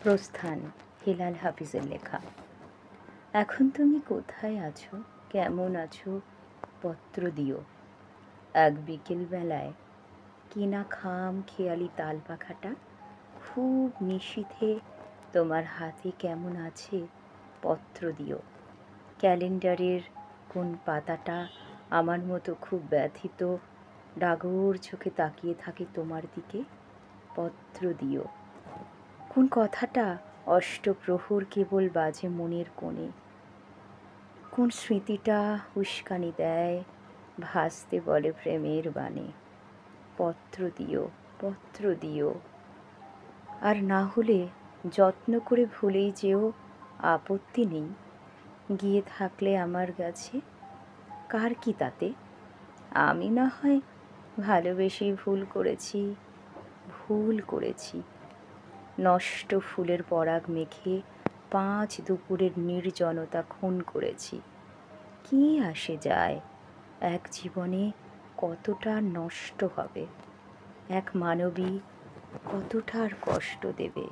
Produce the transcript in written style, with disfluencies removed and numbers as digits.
প্রস্থান, হেলাল হাফিজের লেখা। এখন তুমি কোথায় আছো, কেমন আছো, পত্র দিও। এক বিকেলবেলায় কিনা খাম খেয়ালি তাল পাখাটা খুব নিশীথে তোমার হাতে কেমন আছে, পত্র দিও। ক্যালেন্ডারের কোন পাতাটা আমার মতো খুব ব্যথিত ডাগর চোখে তাকিয়ে থাকে তোমার দিকে, পত্র দিও। কোন কথাটা অষ্টপ্রহর কেবল বাজে মনের কোণে, কোন স্মৃতিটা উস্কানি দেয় ভাসতে বলে প্রেমের বাণে, পত্র দিও, পত্র দিও। আর না হলে যত্ন করে ভুলেই যেও, আপত্তি নেই। গিয়ে থাকলে আমার কাছে কার কি তাতে, আমি না হয় ভালোবেসেই ভুল করেছি, ভুল করেছি। নষ্ট ফুলের পরাগ মেখে 5 দুপুরের নির্জনতা খুন করেছি। কি আসে যায়, এক জীবনে কতটা নষ্ট হবে, এক মানবী কতটা আর কষ্ট দেবে।